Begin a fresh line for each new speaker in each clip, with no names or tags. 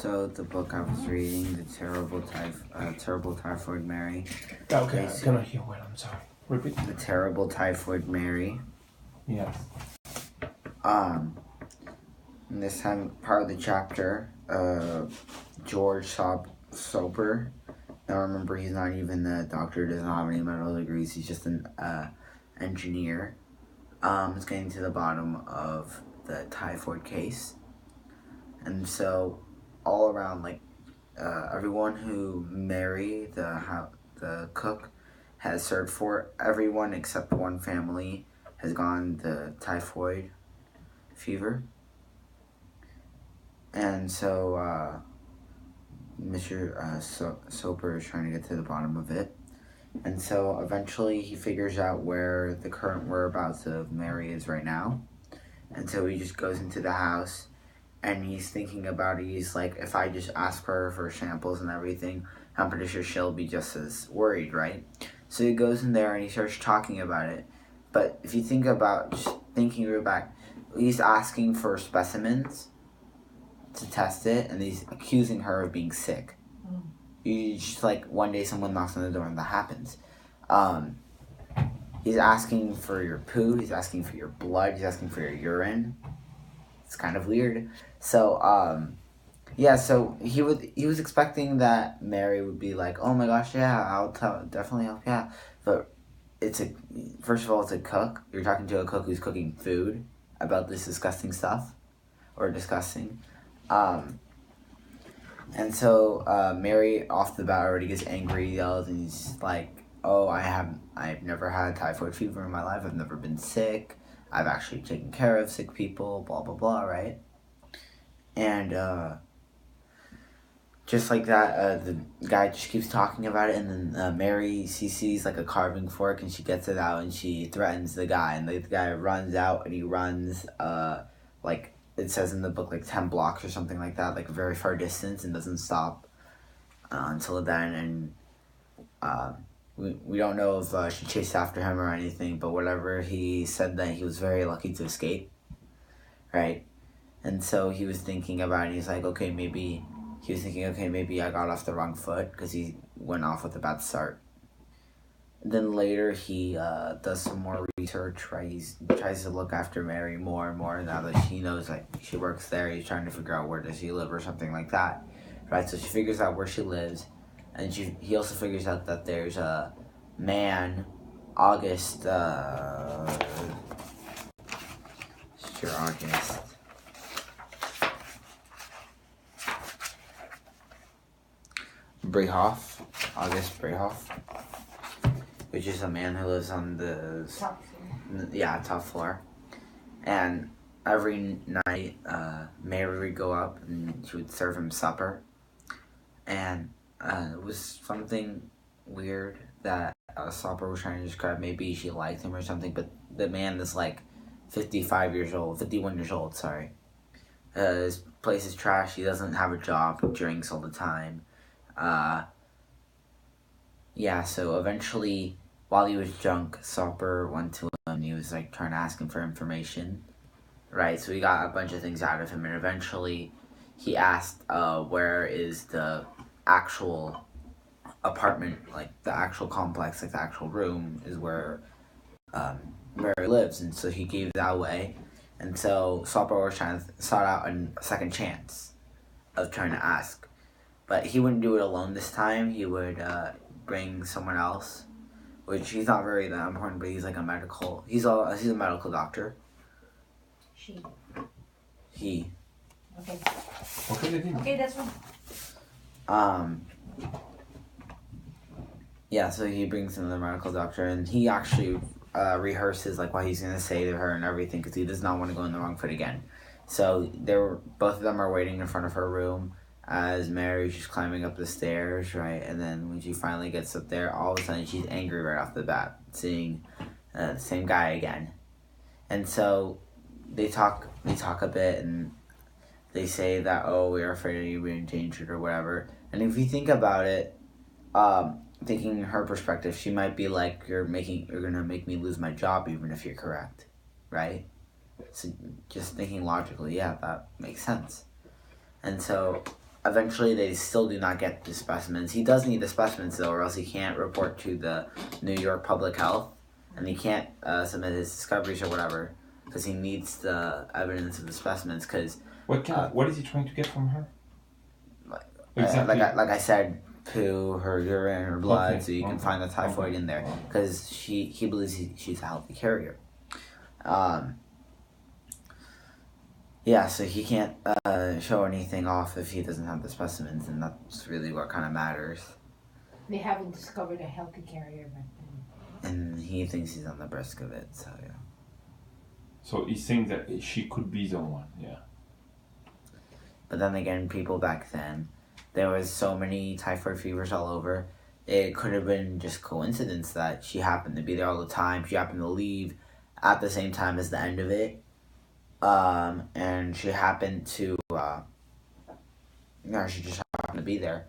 So the book I was reading, The Terrible Typhoid Mary.
Okay, I cannot hear well, I'm sorry. Repeat.
The Terrible Typhoid Mary.
Yes.
And this time, part of the chapter, George Soper. Now remember, he's not even a doctor, doesn't have any medical degrees, he's just an engineer. Is getting to the bottom of the typhoid case. And so, all around, everyone who Mary, the cook, has served for, everyone except one family has gone the typhoid fever. And so, Mr. Soper is trying to get to the bottom of it. And so, eventually, he figures out where the current whereabouts of Mary is right now. And so, he just goes into the house, and he's thinking about it. He's like, if I just ask her for samples and everything, I'm pretty sure she'll be just as worried, right? So he goes in there and he starts talking about it. But if you think about, just thinking real back, he's asking for specimens to test it, and he's accusing her of being sick. You just, one day someone knocks on the door and that happens. He's asking for your poo, he's asking for your blood, he's asking for your urine. It's kind of weird. So, so he was expecting that Mary would be like, oh my gosh, yeah, I'll definitely help, yeah. But first of all, it's a cook. You're talking to a cook who's cooking food about this disgusting stuff, or disgusting. And so Mary off the bat already gets angry, yells, and he's like, oh, I've never had typhoid fever in my life, I've never been sick, I've actually taken care of sick people, blah, blah, blah, right? And, just like that, the guy just keeps talking about it, and then Mary, she sees, a carving fork, and she gets it out, and she threatens the guy, and the guy runs out, and he runs, it says in the book, 10 blocks or something like that, a very far distance, and doesn't stop until then, and, we don't know if she chased after him or anything, but whatever, he said that he was very lucky to escape, right? And so he was thinking about it, he's like, maybe I got off the wrong foot, because he went off with a bad start. Then later he does some more research, right? He tries to look after Mary more and more now that he knows she works there. He's trying to figure out where does she live or something like that, right? So she figures out where she lives, and he also figures out that there's a man, August Brehoff, which is a man who lives on the top floor. And every night, Mary would go up and she would serve him supper. And it was something weird that Soper was trying to describe. Maybe she liked him or something, but the man is 51 years old, sorry. His place is trash, he doesn't have a job, he drinks all the time. So eventually, while he was drunk, Soper went to him and he was trying to ask him for information, right? So he got a bunch of things out of him, and eventually he asked where is the actual apartment, the actual complex, the actual room is where Mary lives, and so he gave that away. And so Soper was trying to sought out a second chance of trying to ask, but he wouldn't do it alone this time. He would bring someone else, which he's not very that important, but he's he's a medical doctor. He.
Okay, that's fine.
So he brings another medical doctor, and he actually rehearses what he's gonna say to her and everything, because he does not want to go in the wrong foot again. So both of them are waiting in front of her room as Mary's just climbing up the stairs, right? And then when she finally gets up there, all of a sudden she's angry right off the bat, seeing the same guy again. And so they talk a bit, and they say that, oh, we're afraid of you being endangered or whatever. And if you think about it, thinking her perspective, she might be like, you're gonna make me lose my job even if you're correct, right? So just thinking logically, yeah, that makes sense. And so eventually they still do not get the specimens. He does need the specimens though, or else he can't report to the New York Public Health, and he can't submit his discoveries or whatever, because he needs the evidence of the specimens. Because
what is he trying to get from her?
exactly. Like I said, poo, her urine, her blood, so you can find the typhoid in there. Because he believes she's a healthy carrier. Yeah, so he can't show anything off if he doesn't have the specimens, and that's really what kind of matters.
They haven't discovered a healthy carrier back then.
And he thinks he's on the risk of it, so yeah.
So he's saying that she could be the one, yeah.
But then again, people back then, there was so many typhoid fevers all over. It could have been just coincidence that she happened to be there all the time. She happened to leave at the same time as the end of it. And she happened to, she just happened to be there.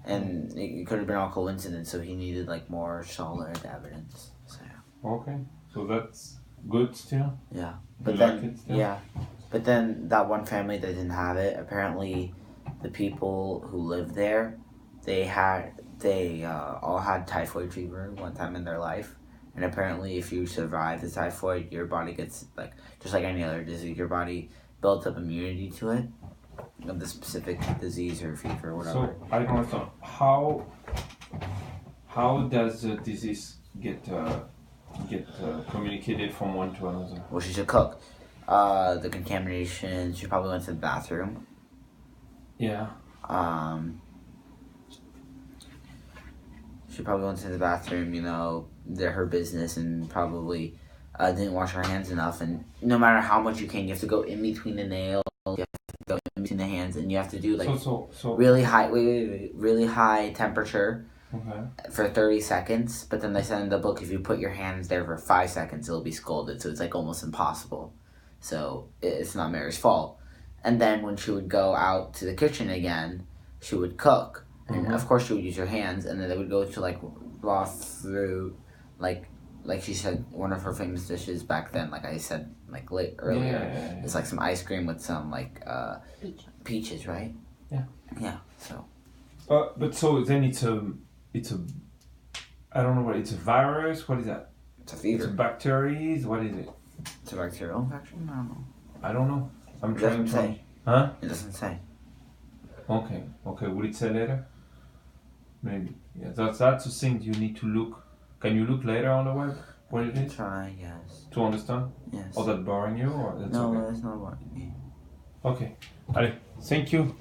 And it could have been all coincidence, so he needed, like, more solid evidence. So, yeah.
Okay, so that's good still?
Yeah.
But then,
yeah. But then that one family that didn't have it, apparently the people who lived there, they all had typhoid fever one time in their life. And apparently if you survive the typhoid, your body gets, like, just like any other disease, your body builds up immunity to it, of the specific disease or fever or whatever.
So, I don't understand. How does the disease get communicated from one to another?
Well, she should cook. The contamination, she probably went to the bathroom.
Yeah.
She probably went to the bathroom, did her business, and probably didn't wash her hands enough. And no matter how much you can, you have to go in between the nails, you have to go in between the hands, and you have to do really high, really high temperature for 30 seconds. But then they said in the book, if you put your hands there for 5 seconds, it'll be scalded. So it's like almost impossible. So it's not Mary's fault. And then when she would go out to the kitchen again, she would cook. And of course she would use her hands, and then they would go to like raw fruit, like she said, one of her famous dishes back then, like I said like earlier, it's like some ice cream with some like peaches, right?
Yeah.
Yeah. So.
But so then it's a I don't know what it's a virus. What is that?
It's a fever.
It's a bacteria. What is it?
It's a bacterial infection. I don't know.
I don't know. I'm
It
trying
doesn't
to.
say.
Huh?
It doesn't say.
Okay. Will it say later? Maybe. Yeah. That's the thing you need to look. Can you look later on the web what it is?
Try, yes.
To understand?
Yes.
Or that boring you, or that's
no,
okay?
it's not boring me.
Okay. Allez, thank you.